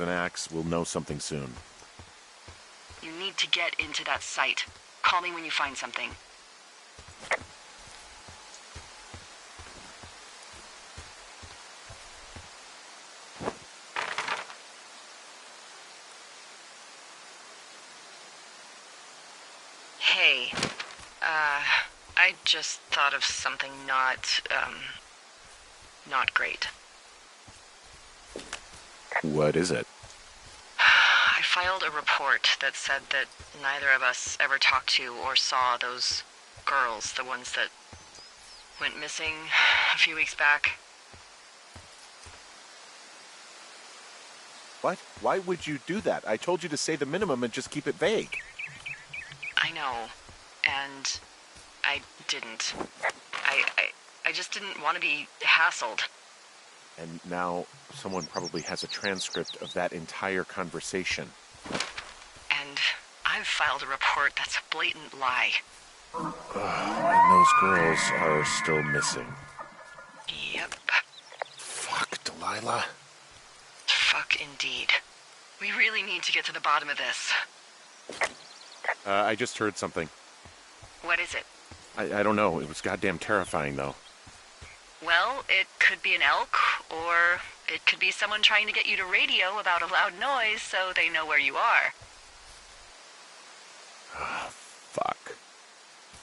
an axe, we'll know something soon. You need to get into that site. Call me when you find something. Hey, I just thought of something not great. What is it? I filed a report that said that neither of us ever talked to or saw those girls, the ones that went missing a few weeks back. What? Why would you do that? I told you to say the minimum and just keep it vague. I know, and I didn't. I just didn't want to be hassled. And now someone probably has a transcript of that entire conversation. And I've filed a report that's a blatant lie. And those girls are still missing. Yep. Fuck, Delilah. Fuck indeed. We really need to get to the bottom of this. I just heard something. What is it? I don't know. It was goddamn terrifying, though. Well, it could be an elk, or it could be someone trying to get you to radio about a loud noise so they know where you are. Fuck.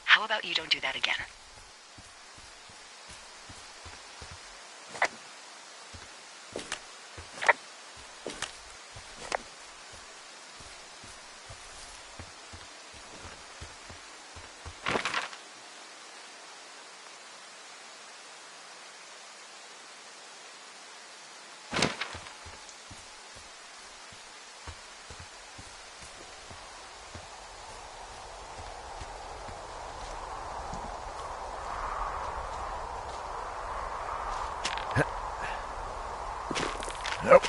How about you don't do that again? Nope.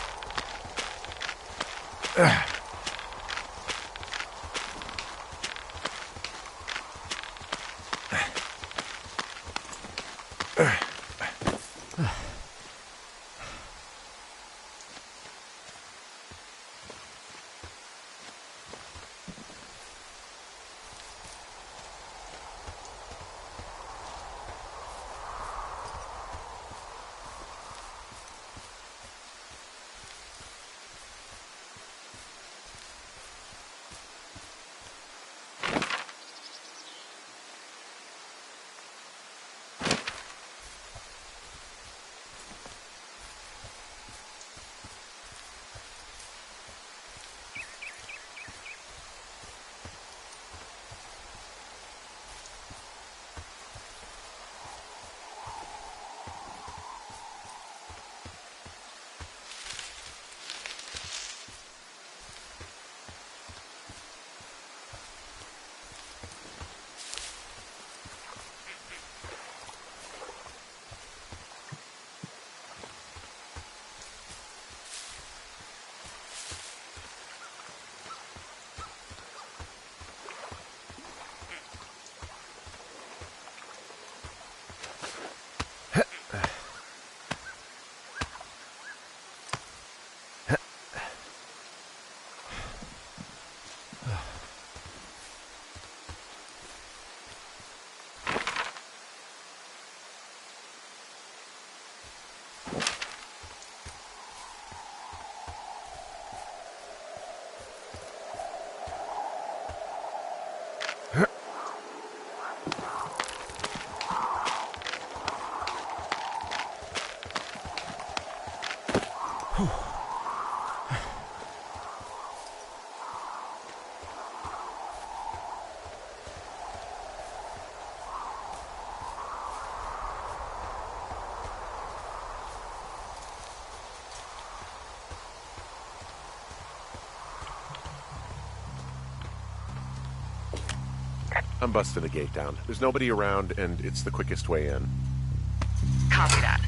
I'm busting the gate down. There's nobody around, and it's the quickest way in. Copy that.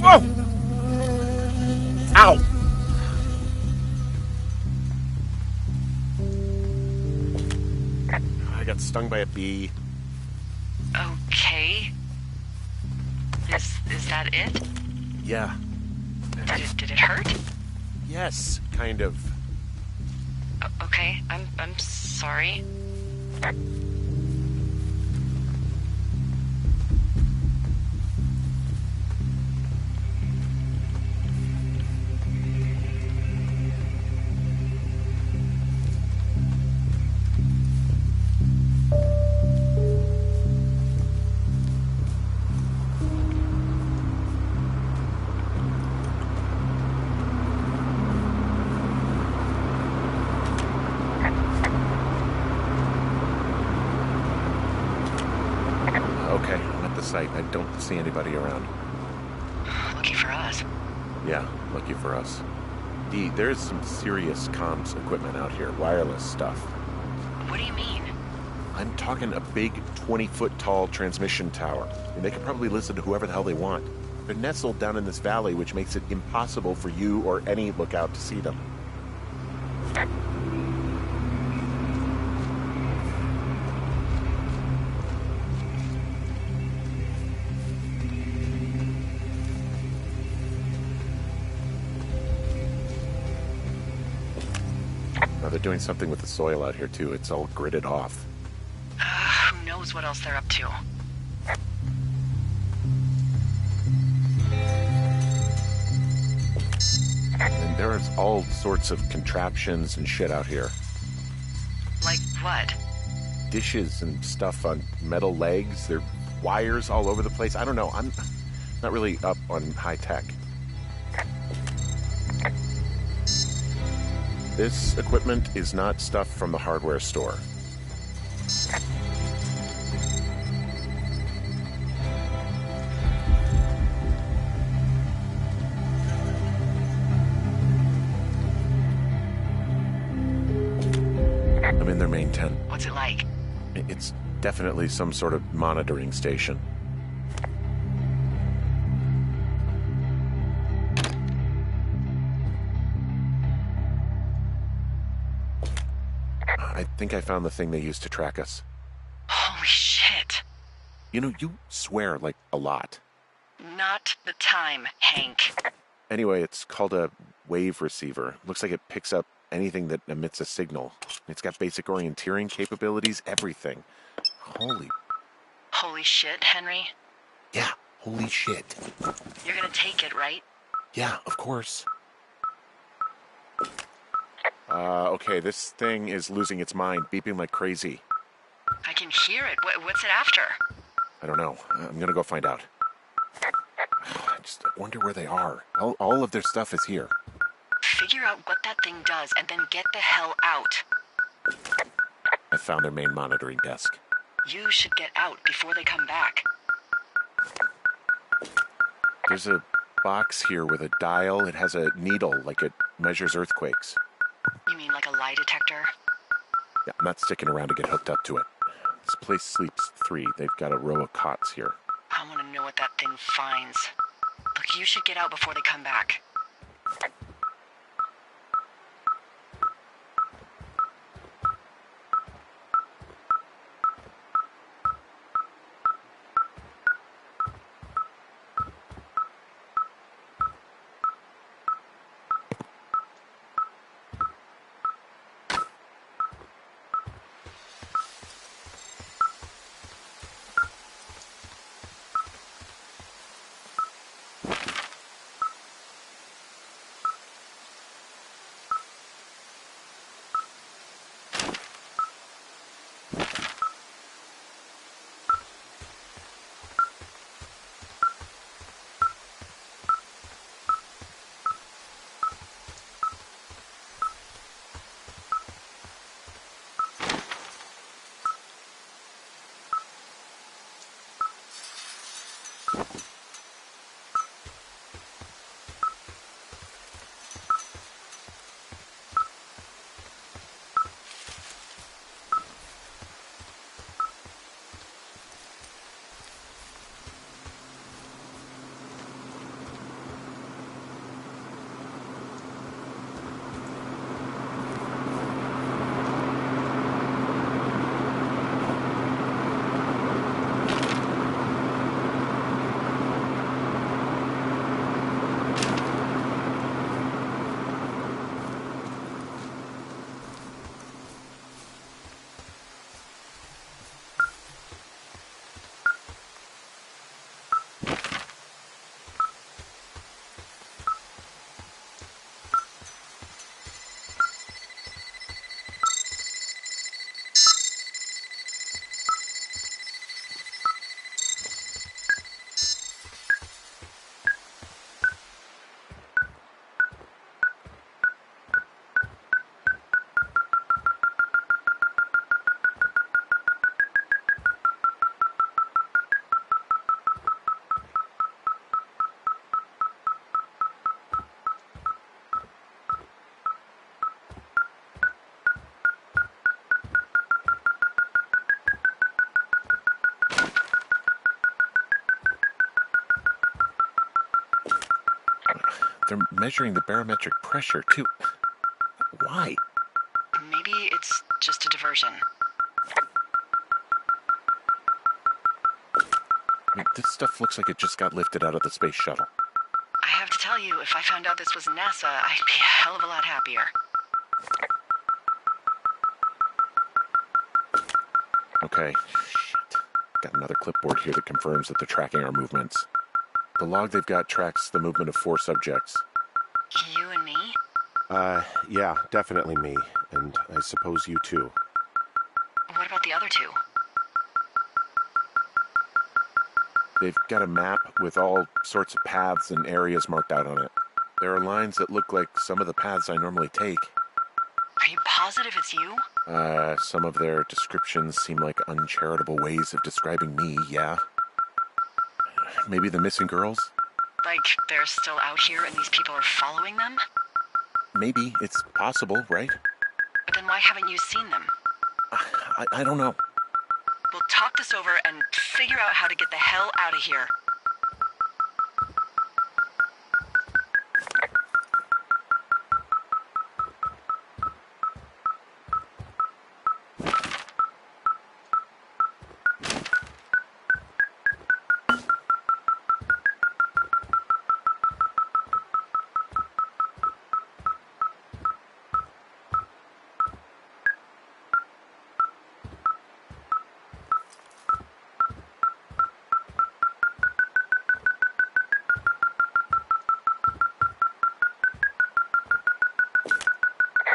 Whoa! Ow! I got stung by a bee. Okay. Is that it? Yeah. Did it hurt? Yes, kind of. Okay, I'm sorry. Okay, I'm at the site. I don't see anybody around. Lucky for us. Yeah, lucky for us. Dee, there's some serious comms equipment out here, wireless stuff. What do you mean? I'm talking a big 20-foot tall transmission tower. And they can probably listen to whoever the hell they want. They're nestled down in this valley, which makes it impossible for you or any lookout to see them. Now they're doing something with the soil out here too. It's all gridded off. Who knows what else they're up to? And there's all sorts of contraptions and shit out here. Like what? Dishes and stuff on metal legs. There are wires all over the place. I don't know. I'm not really up on high tech. This equipment is not stuff from the hardware store. I'm in their main tent. What's it like? It's definitely some sort of monitoring station. I think I found the thing they used to track us. Holy shit. You know, you swear like a lot. Not the time, Hank. Anyway, it's called a wave receiver. Looks like it picks up anything that emits a signal. It's got basic orienteering capabilities, everything. Holy shit, Henry. Yeah, holy shit. You're gonna take it, right? Yeah, of course. Okay, this thing is losing its mind, beeping like crazy. I can hear it. What's it after? I don't know. I'm gonna go find out. I just wonder where they are. All of their stuff is here. Figure out what that thing does and then get the hell out. I found their main monitoring desk. You should get out before they come back. There's a box here with a dial. It has a needle, like it measures earthquakes. You mean like a lie detector? Yeah, I'm not sticking around to get hooked up to it. This place sleeps 3. They've got a row of cots here. I want to know what that thing finds. Look, you should get out before they come back. They're measuring the barometric pressure, too. Why? Maybe it's just a diversion. I mean, this stuff looks like it just got lifted out of the space shuttle. I have to tell you, if I found out this was NASA, I'd be a hell of a lot happier. Okay. Shit. Got another clipboard here that confirms that they're tracking our movements. The log they've got tracks the movement of 4 subjects. You and me? Yeah, definitely me. And I suppose you too. What about the other 2? They've got a map with all sorts of paths and areas marked out on it. There are lines that look like some of the paths I normally take. Are you positive it's you? Some of their descriptions seem like uncharitable ways of describing me, yeah. Maybe the missing girls? Like, they're still out here and these people are following them? Maybe. It's possible, right? But then why haven't you seen them? I don't know. We'll talk this over and figure out how to get the hell out of here.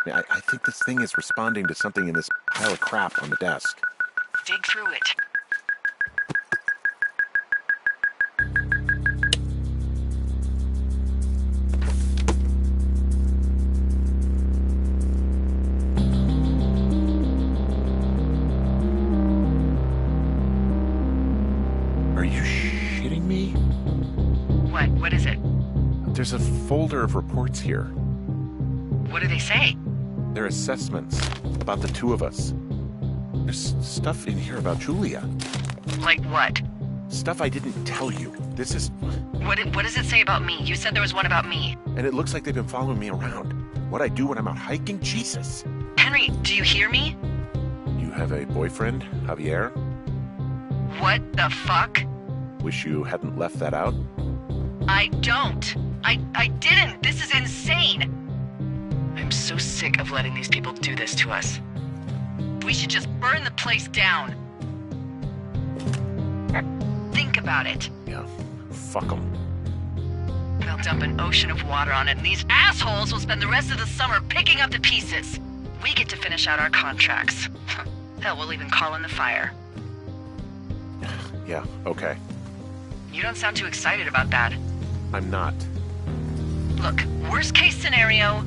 I think this thing is responding to something in this pile of crap on the desk. Dig through it. Are you shitting me? What? What is it? There's a folder of reports here. What do they say? They're assessments about the 2 of us. There's stuff in here about Julia. Like what? Stuff I didn't tell you. This is... What does it say about me? You said there was one about me. And it looks like they've been following me around. What I do when I'm out hiking? Jesus. Henry, do you hear me? You have a boyfriend, Javier? What the fuck? Wish you hadn't left that out. I don't. I didn't. This is insane. I'm so sick of letting these people do this to us. We should just burn the place down. Think about it. Yeah, fuck them. They'll dump an ocean of water on it, and these assholes will spend the rest of the summer picking up the pieces. We get to finish out our contracts. Hell, we'll even call in the fire. Yeah, okay. You don't sound too excited about that. I'm not. Look, worst case scenario...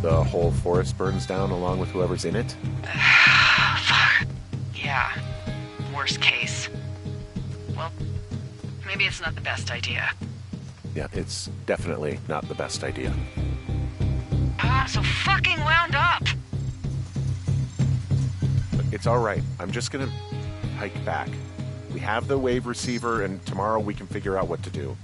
The whole forest burns down along with whoever's in it? Fuck. Yeah. Worst case. Well, maybe it's not the best idea. Yeah, it's definitely not the best idea. So fucking wound up! It's alright. I'm just gonna hike back. We have the wave receiver, and tomorrow we can figure out what to do.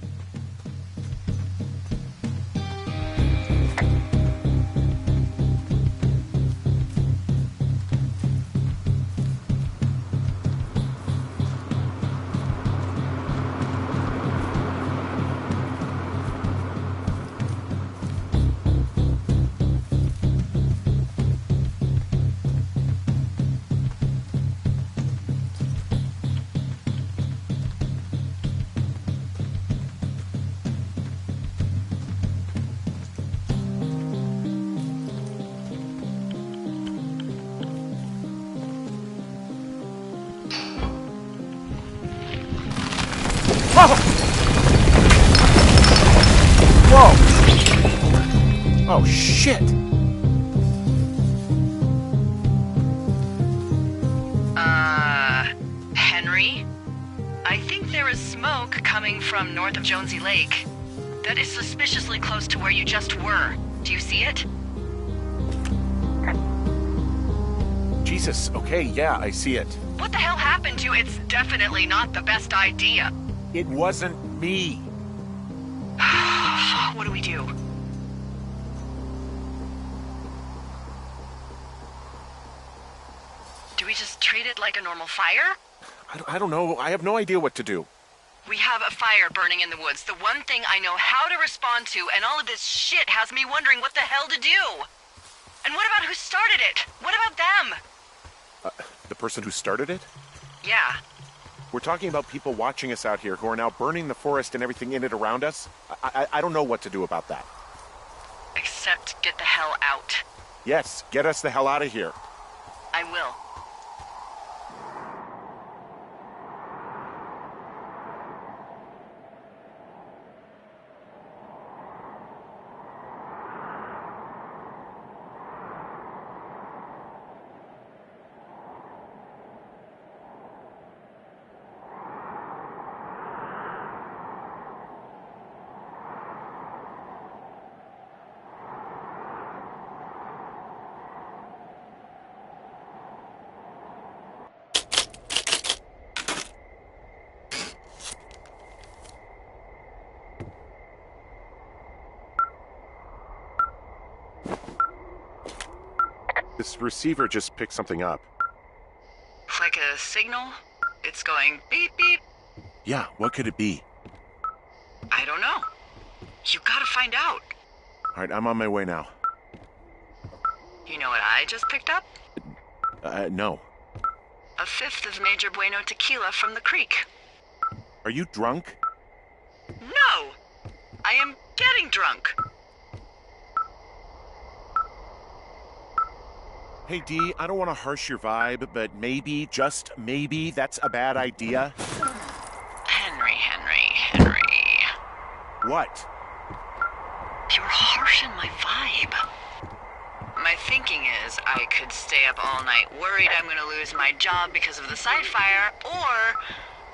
Whoa! Oh, shit! Henry? I think there is smoke coming from north of Jonesy Lake. That is suspiciously close to where you just were. Do you see it? Jesus, okay, yeah, I see it. What the hell happened to It's definitely not the best idea. It wasn't me. What do we do? Do we just treat it like a normal fire? I don't know. I have no idea what to do. We have a fire burning in the woods, the one thing I know how to respond to, and all of this shit has me wondering what the hell to do. And what about who started it? What about them? The person who started it? Yeah. We're talking about people watching us out here who are now burning the forest and everything in it around us. I don't know what to do about that. Except get the hell out. Yes, get us the hell out of here. I will. This receiver just picked something up. Like a signal? It's going beep beep. Yeah, what could it be? I don't know. You gotta find out. All right, I'm on my way now. You know what I just picked up? No. A fifth of Major Bueno tequila from the creek. Are you drunk? No! I am getting drunk. Hey, Dee, I don't want to harsh your vibe, but maybe, just maybe, that's a bad idea. Henry. What? You're harshing my vibe. My thinking is I could stay up all night worried I'm gonna lose my job because of the side fire, or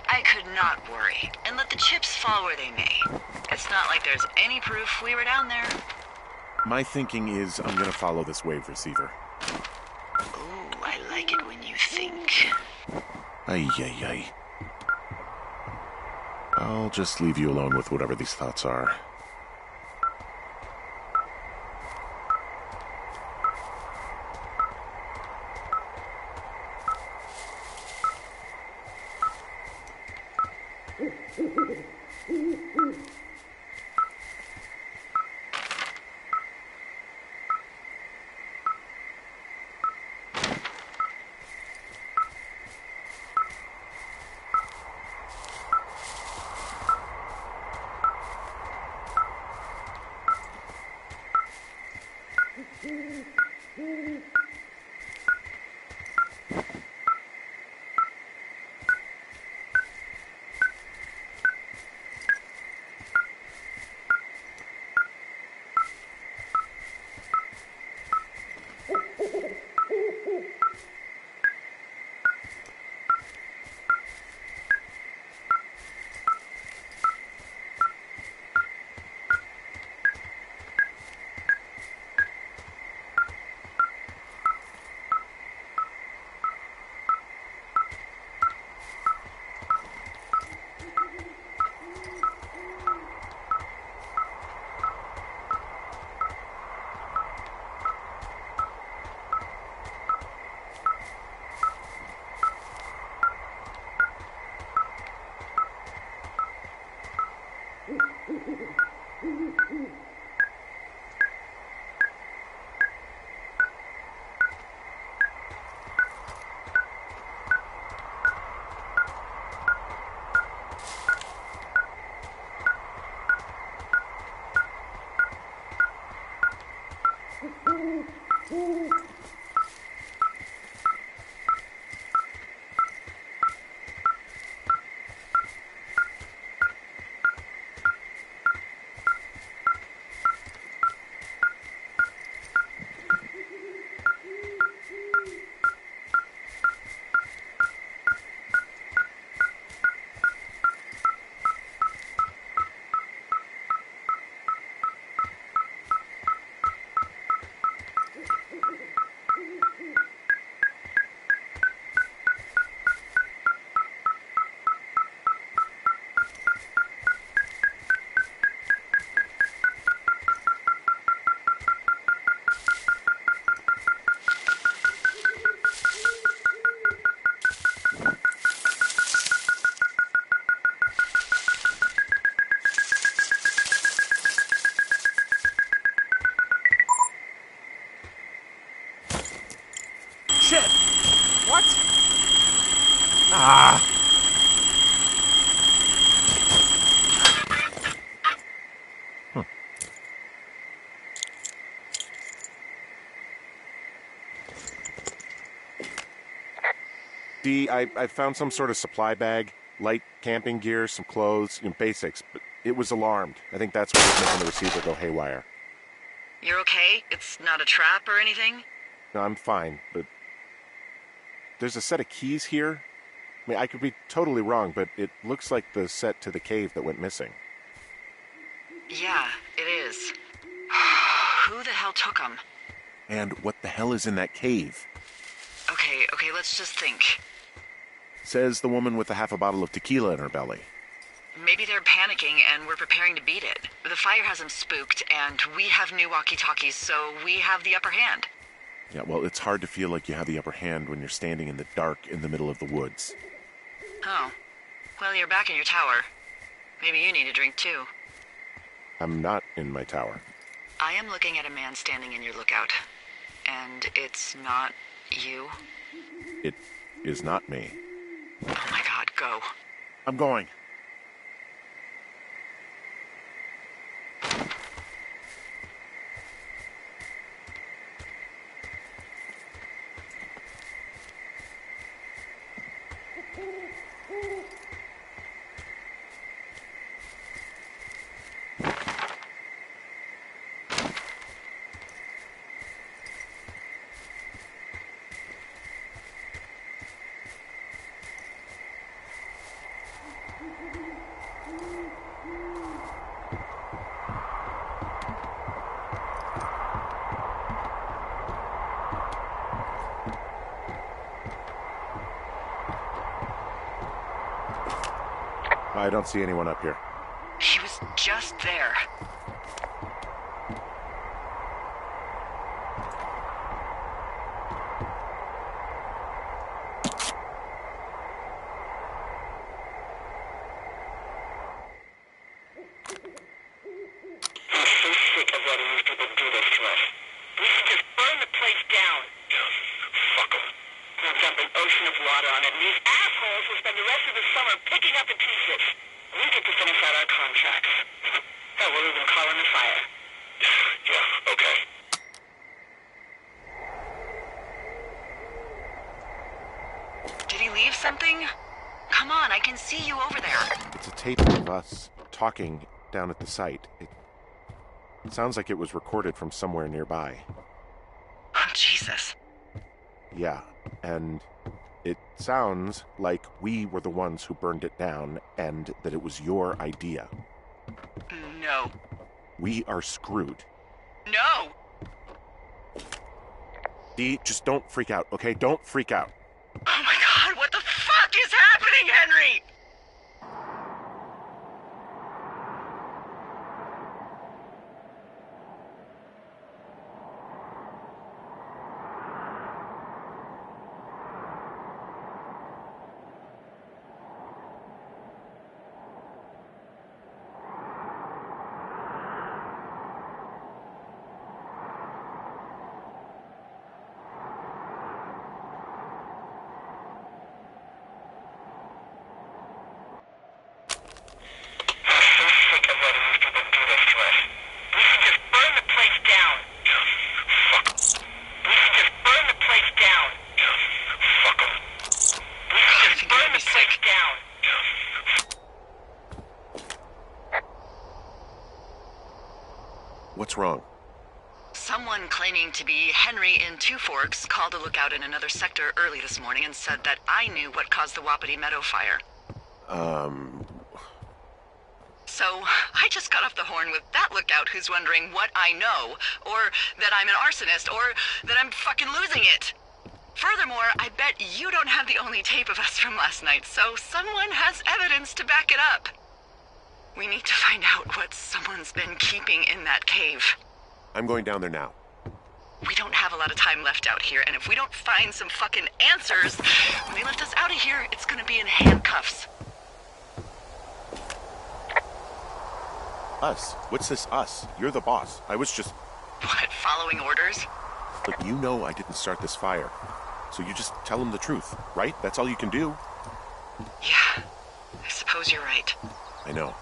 I could not worry and let the chips fall where they may. It's not like there's any proof we were down there. My thinking is I'm gonna follow this wave receiver. Ooh, I like it when you think. Ay. I'll just leave you alone with whatever these thoughts are. shit! What? Ah! Dee, I found some sort of supply bag, light camping gear, some clothes, basics, but it was alarmed. I think that's what was making the receiver go haywire. You're okay? It's not a trap or anything? No, I'm fine, but there's a set of keys here. I mean, I could be totally wrong, but it looks like the set to the cave that went missing. Yeah, it is. Who the hell took them? And what the hell is in that cave? Okay, let's just think. Says the woman with a half a bottle of tequila in her belly. Maybe they're panicking and we're preparing to beat it. The fire has them spooked, and we have new walkie-talkies, so we have the upper hand. Yeah, well, it's hard to feel like you have the upper hand when you're standing in the dark in the middle of the woods. Oh. Well, you're back in your tower. Maybe you need a drink, too. I'm not in my tower. I am looking at a man standing in your lookout. And it's not you? It is not me. Oh my god, go. I'm going. I don't see anyone up here. He was just there. Something? Come on, I can see you over there. It's a tape of us talking down at the site. It sounds like it was recorded from somewhere nearby. Oh, Jesus. Yeah, and it sounds like we were the ones who burned it down and that it was your idea. No. We are screwed. No! Dee, just don't freak out, okay? Don't freak out. Oh my god, what the fuck is happening, Henry? What's wrong? Someone claiming to be Henry in Two Forks called a lookout in another sector early this morning and said that I knew what caused the Wapiti Meadow fire. So, I just got off the horn with that lookout who's wondering what I know, or that I'm an arsonist, or that I'm fucking losing it. Furthermore, I bet you don't have the only tape of us from last night, so someone has evidence to back it up. We need to find out what someone's been keeping in that cave. I'm going down there now. We don't have a lot of time left out here, and if we don't find some fucking answers when they lift us out of here, it's gonna be in handcuffs. Us? What's this us? You're the boss. I was just... What, following orders? Look, you know I didn't start this fire. So you just tell them the truth, right? That's all you can do. Yeah, I suppose you're right. I know.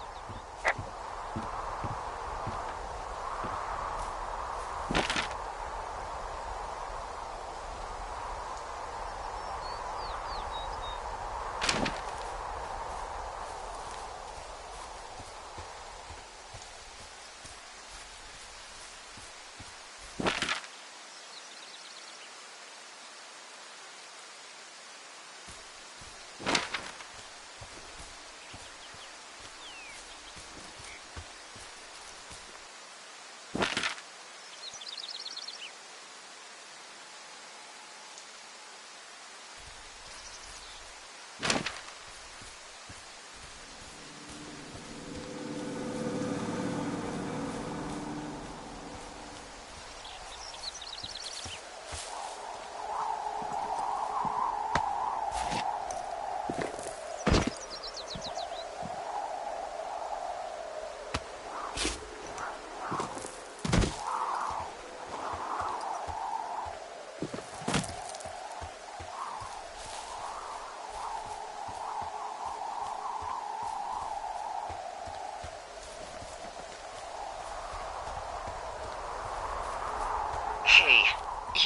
Hey,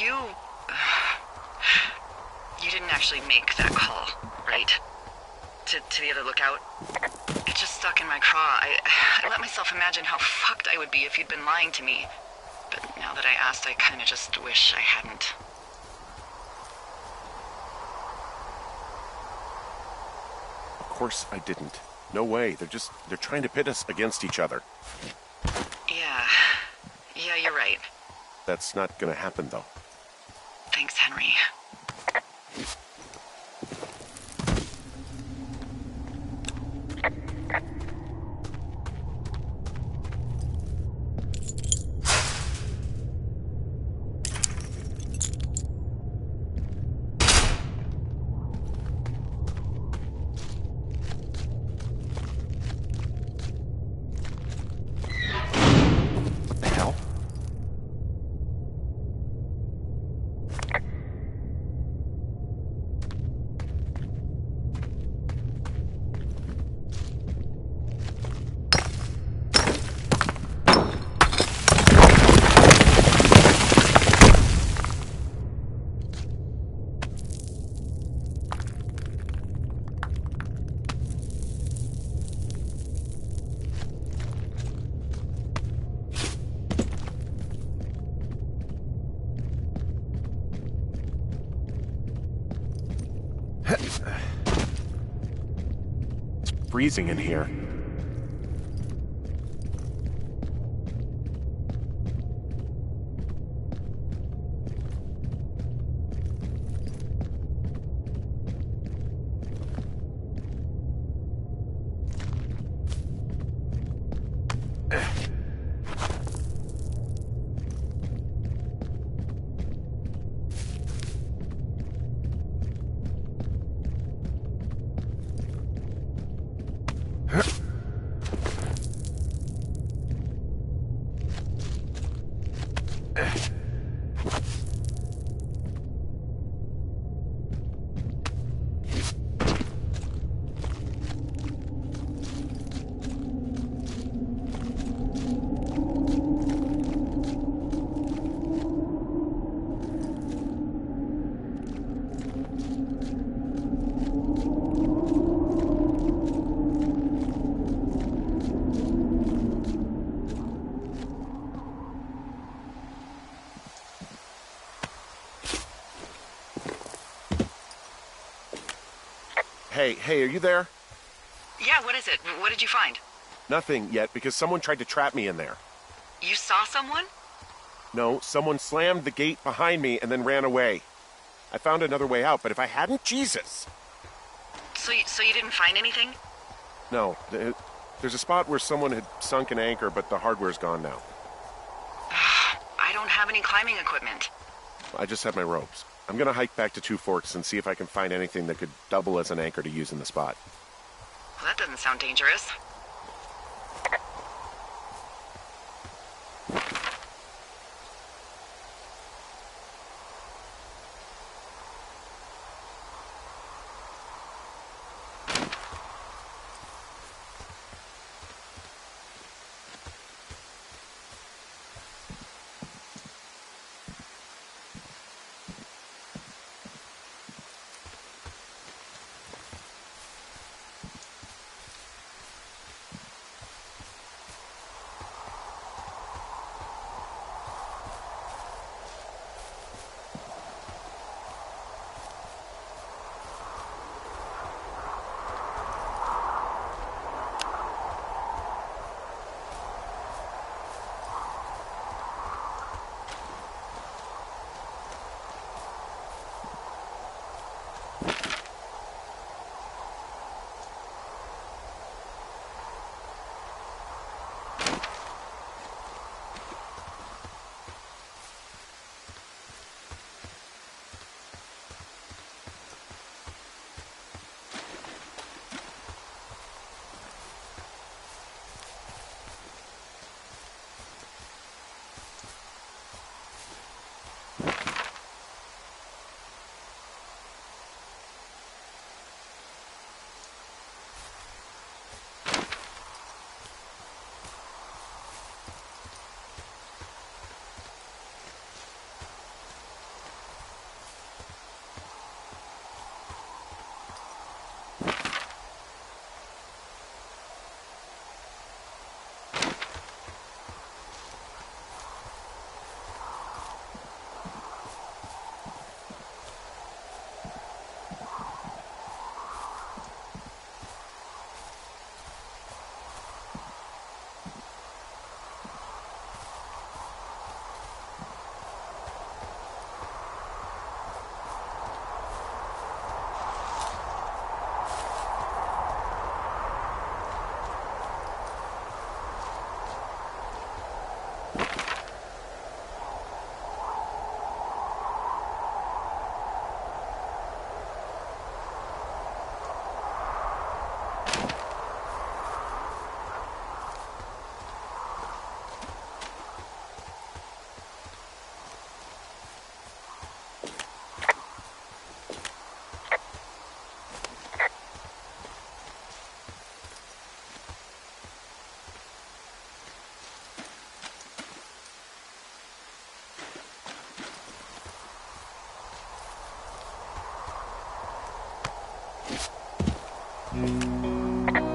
you didn't actually make that call, right? To the other lookout? It just stuck in my craw. I let myself imagine how fucked I would be if you'd been lying to me. But now that I asked, I kinda just wish I hadn't. Of course I didn't. No way. They're trying to pit us against each other. Yeah, you're right. That's not gonna happen, though. Thanks, Henry. What the hell? It's freezing in here. Hey, are you there? Yeah, what is it? What did you find? Nothing yet, because someone tried to trap me in there. You saw someone? No, someone slammed the gate behind me and then ran away. I found another way out, but if I hadn't, Jesus! So you didn't find anything? No, there's a spot where someone had sunk an anchor, but the hardware's gone now. I don't have any climbing equipment. I just have my ropes. I'm gonna hike back to Two Forks and see if I can find anything that could double as an anchor to use in the spot. Well, that doesn't sound dangerous.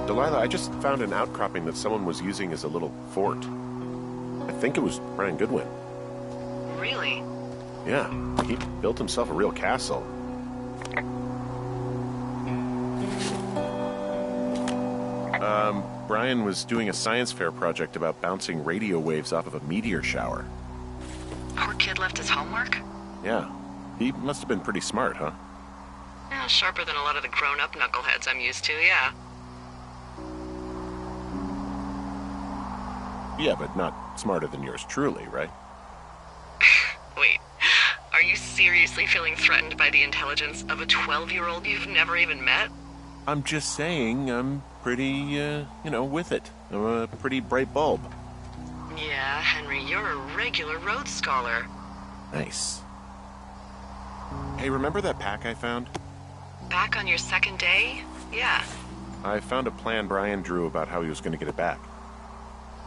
Delilah, I just found an outcropping that someone was using as a little fort. I think it was Brian Goodwin. Really? Yeah, he built himself a real castle. Brian was doing a science fair project about bouncing radio waves off of a meteor shower. Poor kid left his homework? Yeah, he must have been pretty smart, huh? Yeah, sharper than a lot of the grown-up knuckleheads I'm used to, yeah. Yeah, but not smarter than yours truly, right? Wait, are you seriously feeling threatened by the intelligence of a 12-year-old you've never even met? I'm just saying I'm pretty, with it. I'm a pretty bright bulb. Yeah, Henry, you're a regular Rhodes Scholar. Nice. Hey, remember that pack I found? Back on your second day? Yeah. I found a plan Brian drew about how he was going to get it back.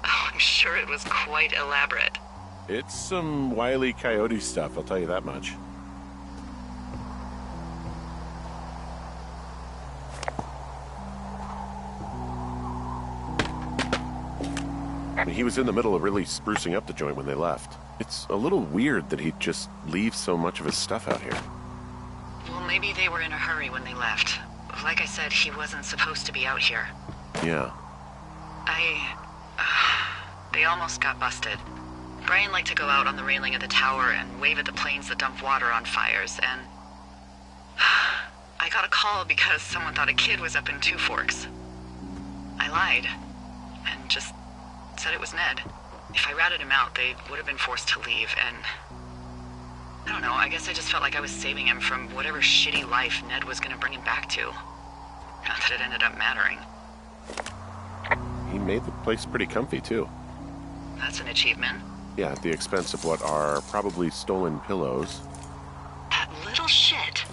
Oh, I'm sure it was quite elaborate. It's some Wile E. Coyote stuff, I'll tell you that much. He was in the middle of really sprucing up the joint when they left. It's a little weird that he'd just leave so much of his stuff out here. Well, maybe they were in a hurry when they left. Like I said, he wasn't supposed to be out here. Yeah. They almost got busted. Brian liked to go out on the railing of the tower and wave at the planes that dump water on fires, and I got a call because someone thought a kid was up in Two Forks. I lied, and just said it was Ned. If I ratted him out, they would have been forced to leave, and I don't know, I guess I just felt like I was saving him from whatever shitty life Ned was gonna bring him back to. Not that it ended up mattering. He made the place pretty comfy, too. That's an achievement. Yeah, at the expense of what are probably stolen pillows. That little shit.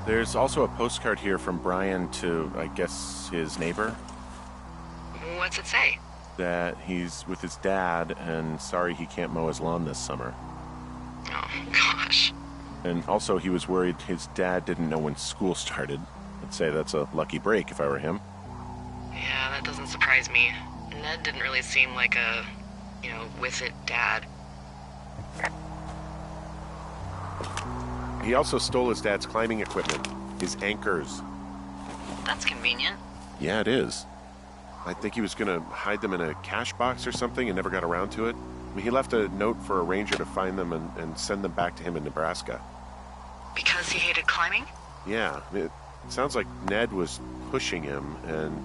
There's also a postcard here from Brian to, I guess, his neighbor. What's it say? That he's with his dad and sorry he can't mow his lawn this summer. Oh, gosh. And also he was worried his dad didn't know when school started. I'd say that's a lucky break if I were him. Yeah, that doesn't surprise me. Ned didn't really seem like a, with it dad. He also stole his dad's climbing equipment, his anchors. That's convenient. Yeah, it is. I think he was going to hide them in a cash box or something and never got around to it. I mean, he left a note for a ranger to find them and send them back to him in Nebraska. Because he hated climbing? Yeah, it sounds like Ned was pushing him, and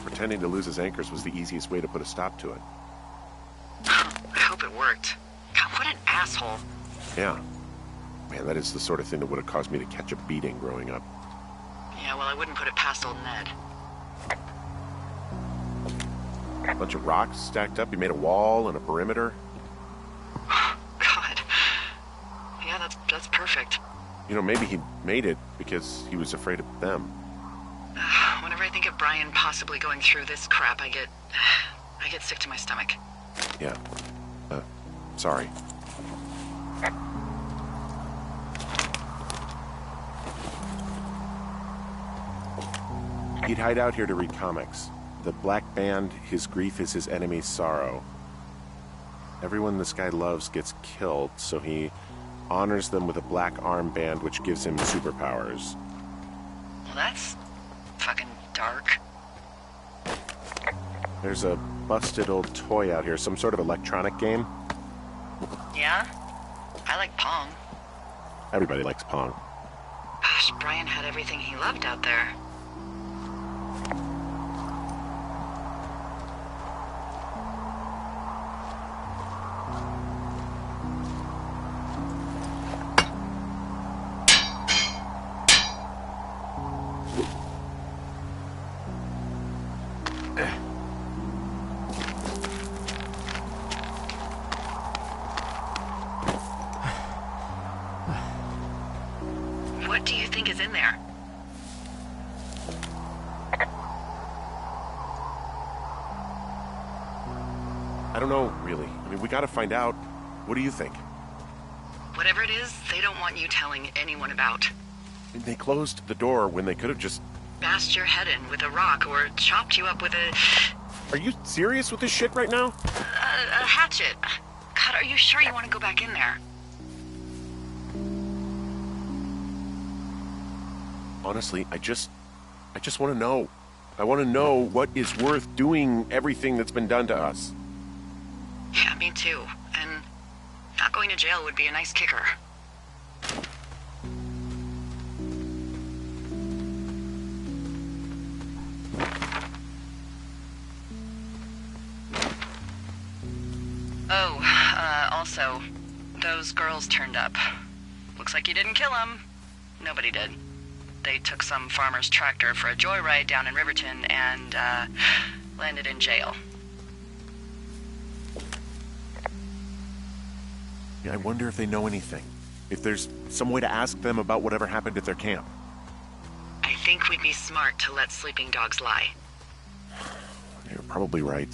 pretending to lose his anchors was the easiest way to put a stop to it. I hope it worked. God, what an asshole. Yeah. Man, that is the sort of thing that would have caused me to catch a beating growing up. Yeah, well, I wouldn't put it past old Ned. A bunch of rocks stacked up. He made a wall and a perimeter. God. Yeah, that's perfect. You know, maybe he made it because he was afraid of them. Whenever I think of Brian possibly going through this crap, I get sick to my stomach. Yeah. Sorry. He'd hide out here to read comics. The Black Band, his grief is his enemy's sorrow. Everyone this guy loves gets killed, so he honors them with a black armband which gives him superpowers. Well, that's fucking dark. There's a busted old toy out here, some sort of electronic game. Yeah? I like Pong. Everybody likes Pong. Gosh, Brian had everything he loved out there. What do you think is in there? I don't know, really. I mean, we gotta find out. What do you think? Whatever it is, they don't want you telling anyone about. I mean, they closed the door when they could have just... Bashed your head in with a rock or chopped you up with a Are you serious with this shit right now? hatchet. God, are you sure you want to go back in there? Honestly, I just want to know. I want to know what is worth doing everything that's been done to us. Yeah, me too. And not going to jail would be a nice kicker. Also, those girls turned up. Looks like you didn't kill them. Nobody did. They took some farmer's tractor for a joyride down in Riverton and, landed in jail. Yeah, I wonder if they know anything. If there's some way to ask them about whatever happened at their camp. I think we'd be smart to let sleeping dogs lie. You're probably right.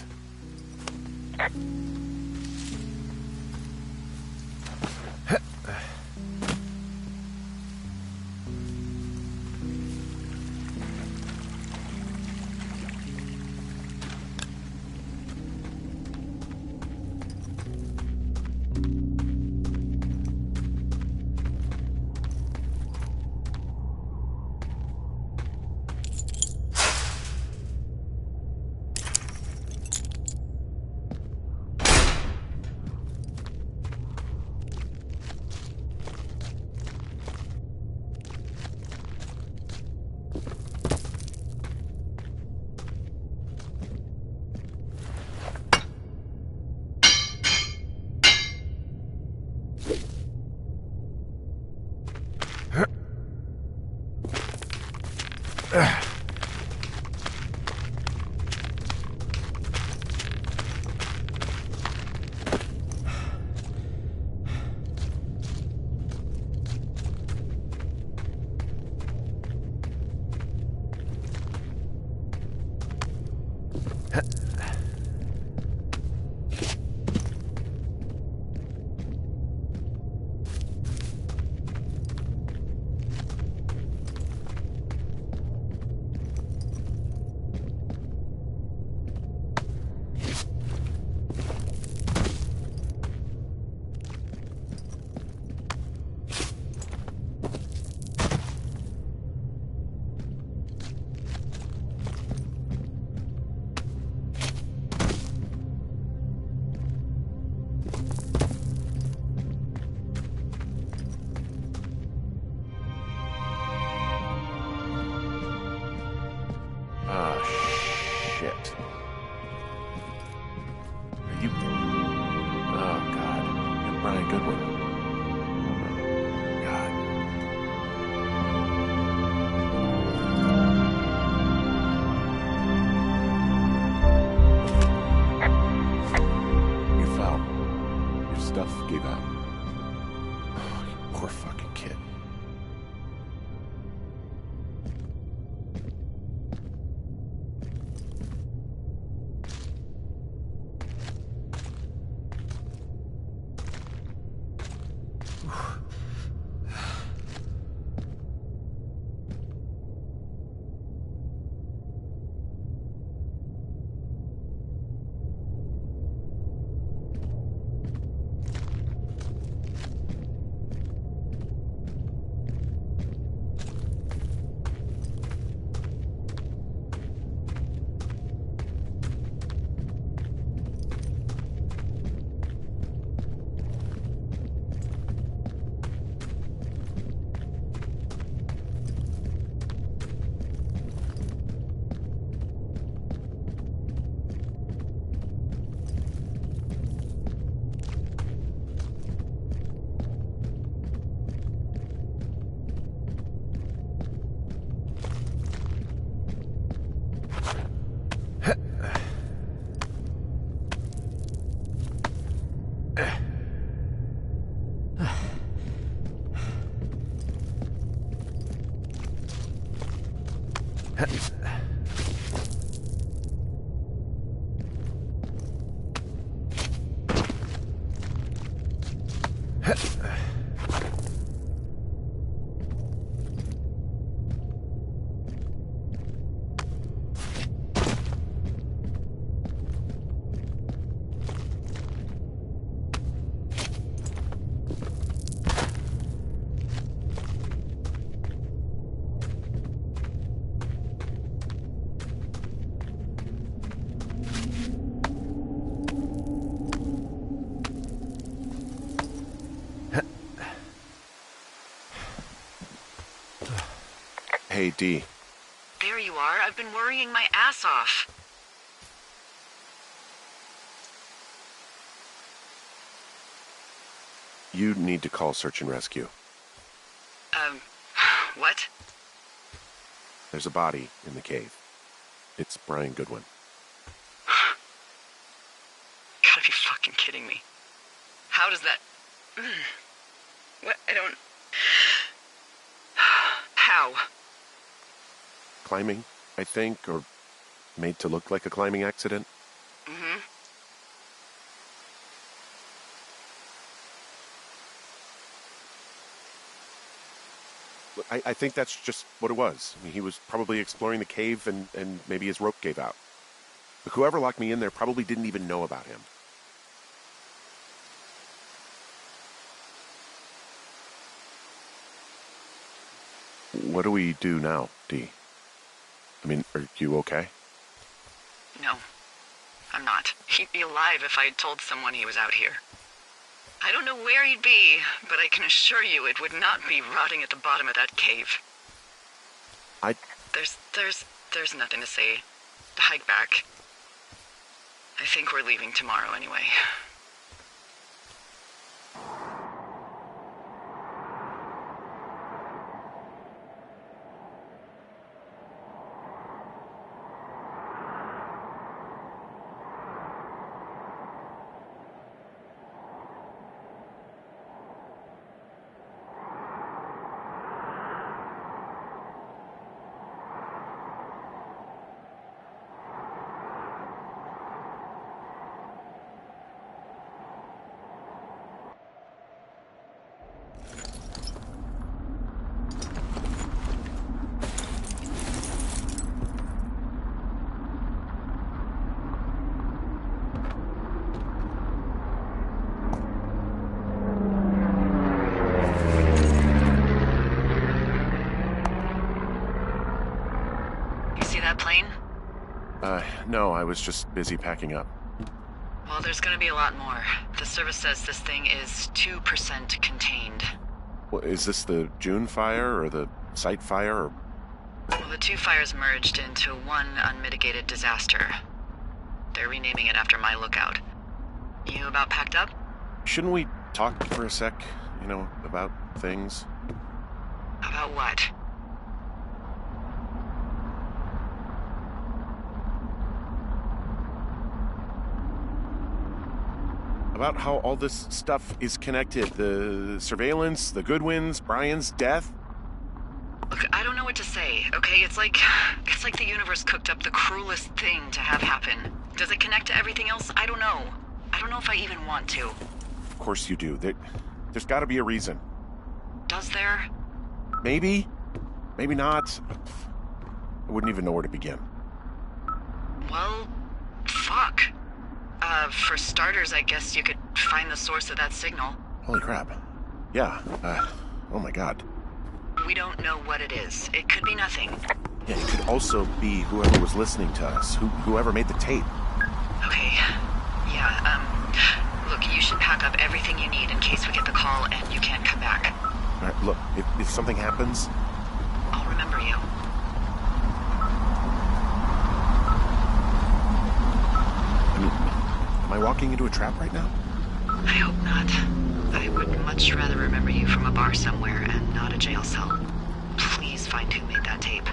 You... Oh, God. You're Brian Goodwin. God. You fell. Your stuff gave out. Oh, you poor fucking kid. Hey, Dee. There you are. I've been worrying my ass off. You need to call search and rescue. What? There's a body in the cave. It's Brian Goodwin. Gotta be fucking kidding me. How does that... What? I don't... How? Climbing, I think, or made to look like a climbing accident. Mm-hmm. I think that's just what it was. I mean, he was probably exploring the cave and maybe his rope gave out. But whoever locked me in there probably didn't even know about him. What do we do now, Dee? I mean, are you okay? No, I'm not. He'd be alive if I had told someone he was out here. I don't know where he'd be, but I can assure you it would not be rotting at the bottom of that cave. There's nothing to say. Hike back. I think we're leaving tomorrow anyway. No, I was just busy packing up. Well, there's gonna be a lot more. The service says this thing is 2% contained. Well, is this the June fire or the site fire? Or... Well, the two fires merged into one unmitigated disaster. They're renaming it after my lookout. You about packed up? Shouldn't we talk for a sec, about things? About what? About how all this stuff is connected. The surveillance, the Goodwins, Brian's death. Look, I don't know what to say, okay? It's like the universe cooked up the cruelest thing to have happen. Does it connect to everything else? I don't know. I don't know if I even want to. Of course you do. There's got to be a reason. Does there? Maybe. Maybe not. I wouldn't even know where to begin. Well, fuck. For starters, I guess you could find the source of that signal. Holy crap. Yeah, oh my god. We don't know what it is. It could be nothing. Yeah, it could also be whoever was listening to us, whoever made the tape. Okay. Yeah, look, you should pack up everything you need in case we get the call and you can't come back. All right, look, if something happens... I'll remember you. Am I walking into a trap right now? I hope not. I would much rather remember you from a bar somewhere and not a jail cell. Please find who made that tape.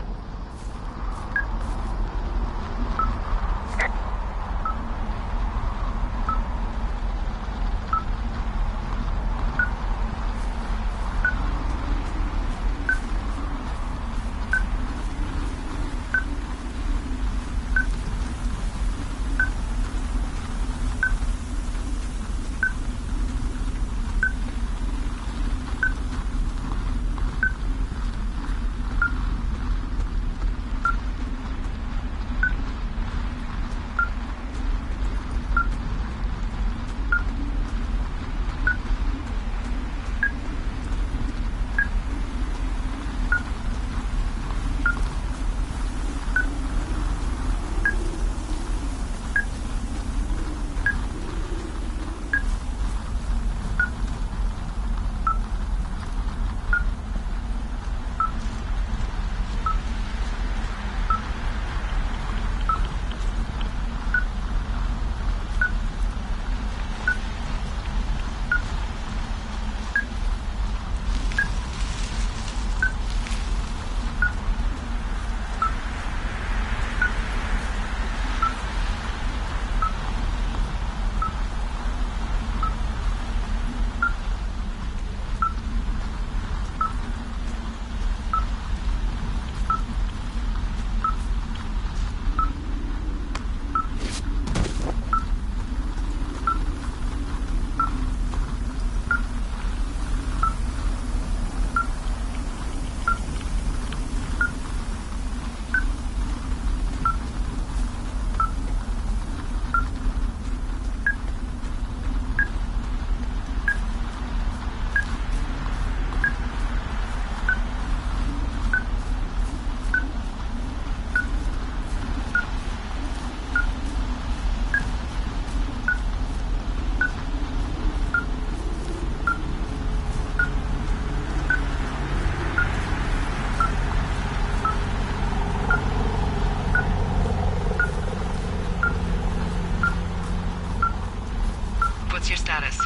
What's your status?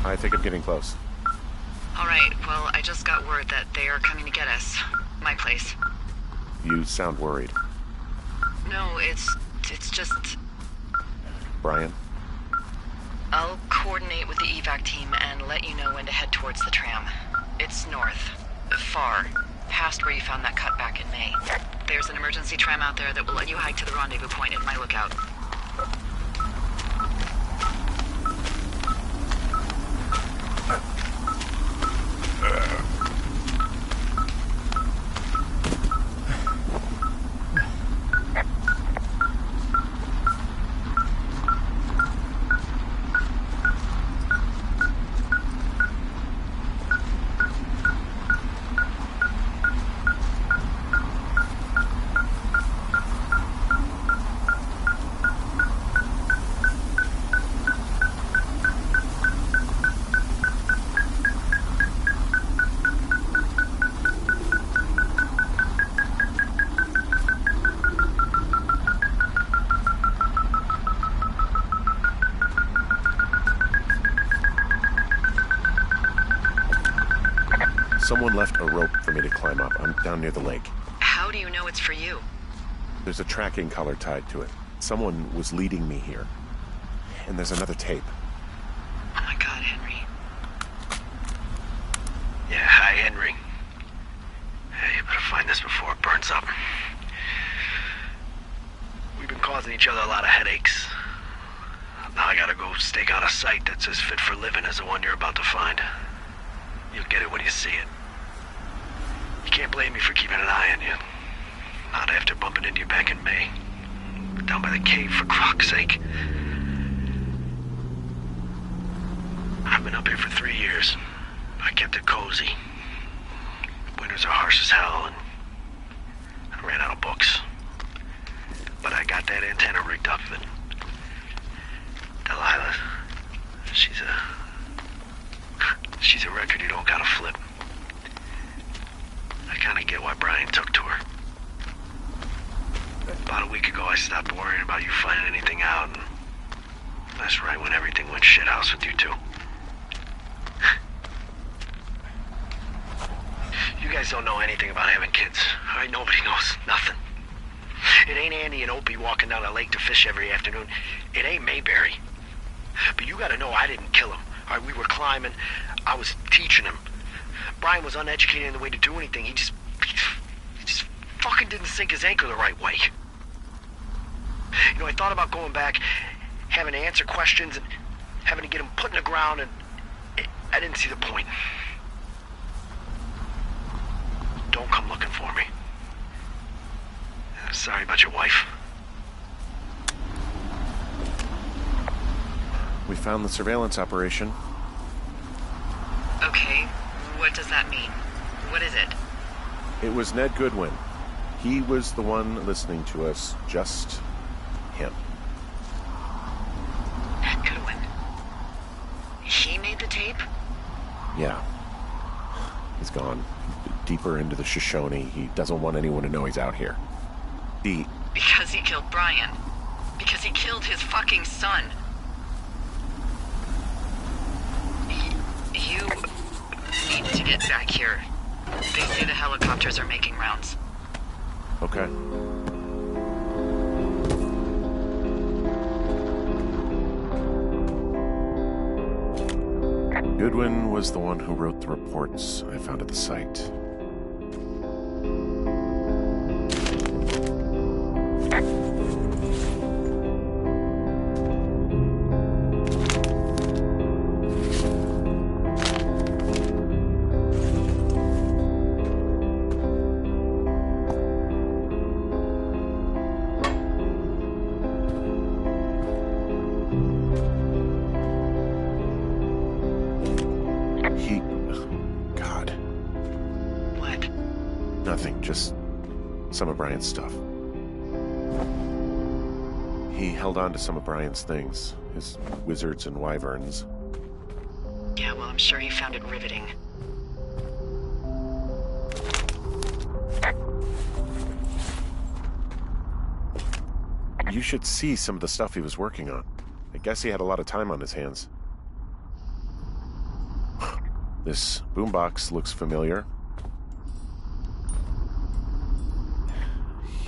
I think I'm getting close. All right, well, I just got word that they are coming to get us. My place. You sound worried. No, it's just... Brian? I'll coordinate with the evac team and let you know when to head towards the tram. It's north. Far. Past where you found that cut back in May. There's an emergency tram out there that will let you hike to the rendezvous point in my lookout. Someone left a rope for me to climb up. I'm down near the lake. How do you know it's for you? There's a tracking collar tied to it. Someone was leading me here. And there's another tape. Oh my God, Henry. Yeah, hi, Henry. Hey, you better find this before it burns up. We've been causing each other a lot of headaches. Now I gotta go stake out a site that's as fit for living as the one you're about to find. You'll get it when you see it. You can't blame me for keeping an eye on you. Not after bumping into you back in May. Down by the cave, for croc's sake. I've been up here for 3 years. I kept it cozy. Winters are harsh as hell, and I ran out of books. But I got that antenna rigged up, and Delilah, she's a record you don't gotta flip. I kinda get why Brian took to her. About a week ago, I stopped worrying about you finding anything out, and that's right when everything went shithouse with you two. You guys don't know anything about having kids. All right, nobody knows nothing. It ain't Andy and Opie walking down the lake to fish every afternoon. It ain't Mayberry. But you gotta know I didn't kill him. All right, we were climbing. I was teaching him. Brian was uneducated in the way to do anything. He just fucking didn't sink his anchor the right way. You know, I thought about going back, having to answer questions, and having to get him put in the ground, and I didn't see the point. Don't come looking for me. Sorry about your wife. We found the surveillance operation. Okay, what does that mean? What is it? It was Ned Goodwin. He was the one listening to us, just him. Ned Goodwin. He made the tape? Yeah. He's gone deeper into the Shoshone. He doesn't want anyone to know he's out here. Because he killed Brian. Because he killed his fucking son. You need to get back here. They say the helicopters are making rounds. Okay. Goodwin was the one who wrote the reports I found at the site. Nothing, just some of Brian's stuff. He held on to some of Brian's things, his wizards and wyverns. Yeah, well, I'm sure he found it riveting. You should see some of the stuff he was working on. I guess he had a lot of time on his hands. This boombox looks familiar.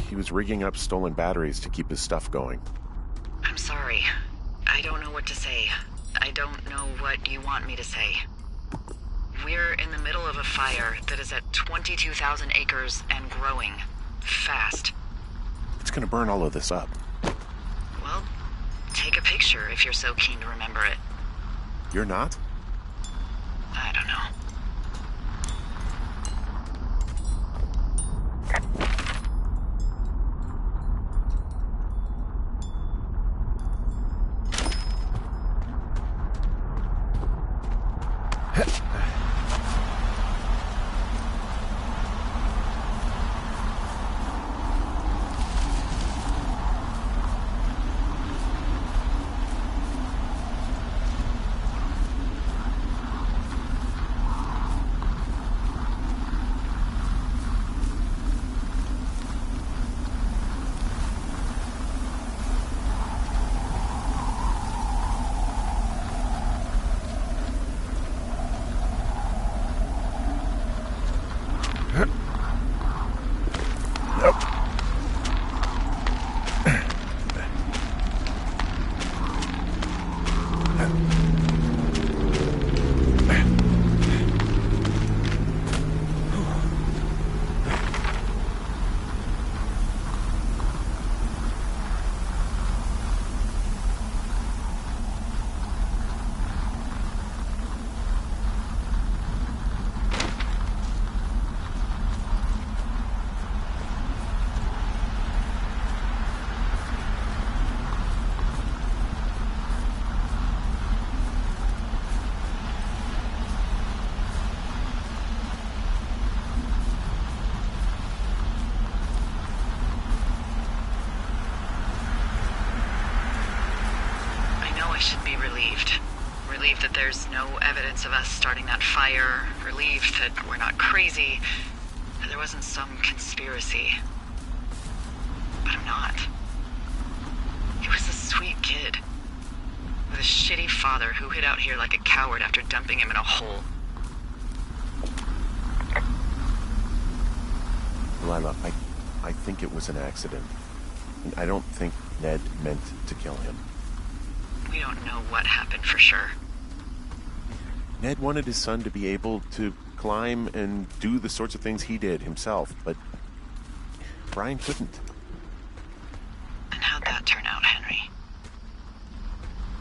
He was rigging up stolen batteries to keep his stuff going. I'm sorry. I don't know what to say. I don't know what you want me to say. We're in the middle of a fire that is at 22,000 acres and growing. Fast. It's gonna burn all of this up. Well, take a picture if you're so keen to remember it. You're not? I don't know. I should be relieved. Relieved that there's no evidence of us starting that fire. Relieved that we're not crazy. That there wasn't some conspiracy. But I'm not. He was a sweet kid. With a shitty father who hid out here like a coward after dumping him in a hole. Lila, I think it was an accident. I don't think Ned meant to kill him. We don't know what happened for sure. Ned wanted his son to be able to climb and do the sorts of things he did himself, but Brian couldn't. And how'd that turn out, Henry?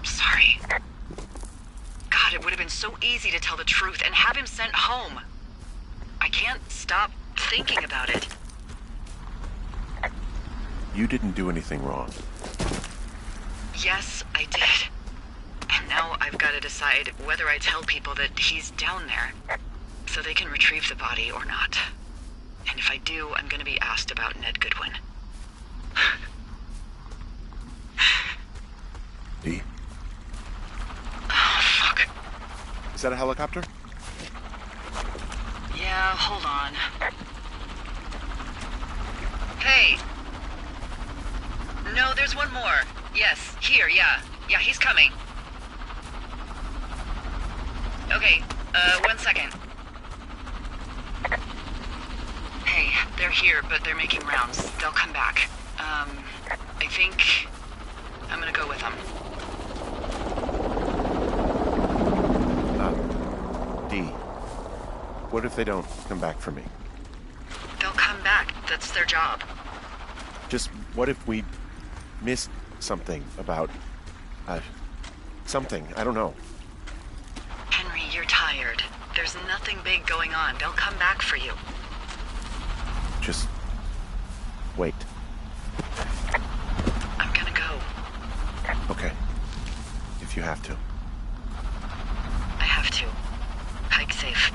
Sorry. God, it would have been so easy to tell the truth and have him sent home. I can't stop thinking about it. You didn't do anything wrong. Yes, I did. And now I've got to decide whether I tell people that he's down there so they can retrieve the body or not. And if I do, I'm going to be asked about Ned Goodwin. Dee? Oh, fuck. Is that a helicopter? Yeah, hold on. Hey! No, there's one more. Yes, here, yeah. Yeah, he's coming. Okay, 1 second. Hey, they're here, but they're making rounds. They'll come back. I think I'm gonna go with them. Dee, what if they don't come back for me? They'll come back. That's their job. Just what if we missed something about, something, I don't know. Henry, you're tired. There's nothing big going on. They'll come back for you. Just wait. I'm gonna go. Okay. If you have to. I have to. Hike safe.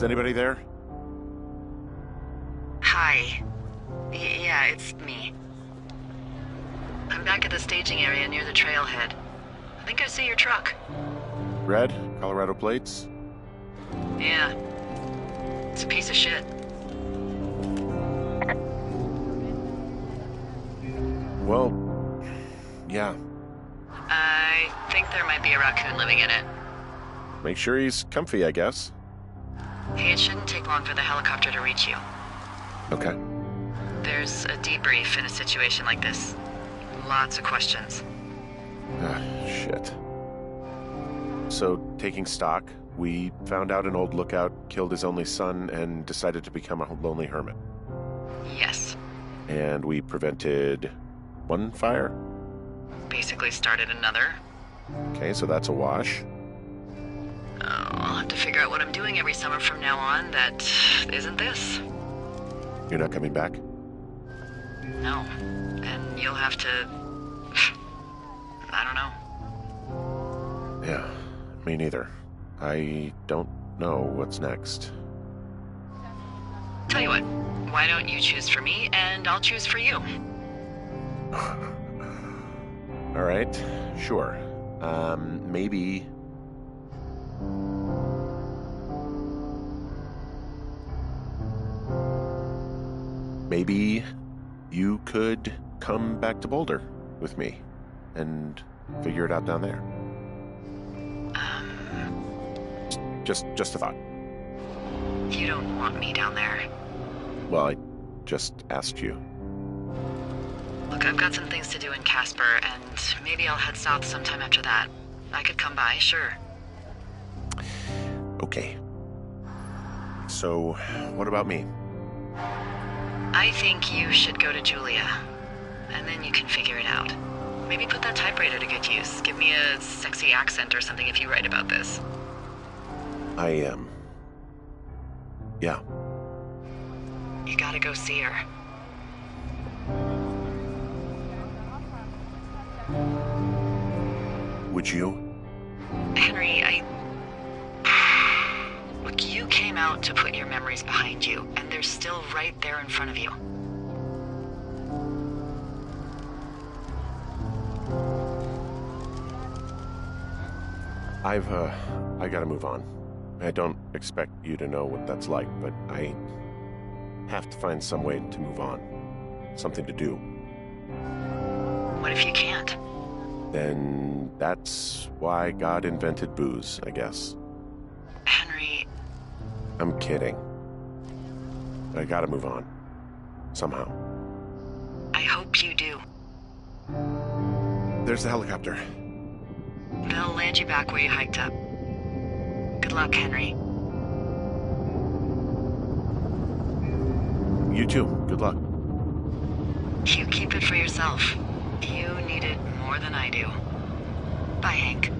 Is anybody there? Hi. Yeah, it's me. I'm back at the staging area near the trailhead. I think I see your truck. Red? Colorado plates? Yeah. It's a piece of shit. Well, yeah. I think there might be a raccoon living in it. Make sure he's comfy, I guess. Hey, it shouldn't take long for the helicopter to reach you. Okay. There's a debrief in a situation like this. Lots of questions. Ah, shit. So, taking stock, we found out an old lookout killed his only son and decided to become a lonely hermit. Yes. And we prevented one fire? Basically started another. Okay, so that's a wash. I'll have to figure out what I'm doing every summer from now on that isn't this. You're not coming back? No. And you'll have to... I don't know. Yeah, me neither. I don't know what's next. Tell you what, why don't you choose for me and I'll choose for you? All right, sure. Maybe... Maybe you could come back to Boulder with me and figure it out down there. Just a thought. You don't want me down there. Well, I just asked you. Look, I've got some things to do in Casper, and maybe I'll head south sometime after that. I could come by, sure. Okay. So, what about me? I think you should go to Julia, and then you can figure it out. Maybe put that typewriter to good use. Give me a sexy accent or something if you write about this. Yeah. You gotta go see her. Would you? Henry, Look, you came out to put your memories behind you, and they're still right there in front of you. I gotta move on. I don't expect you to know what that's like, but I have to find some way to move on. Something to do. What if you can't? Then that's why God invented booze, I guess. Henry... I'm kidding. I gotta move on. Somehow. I hope you do. There's the helicopter. They'll land you back where you hiked up. Good luck, Henry. You too. Good luck. You keep it for yourself. You need it more than I do. Bye, Hank.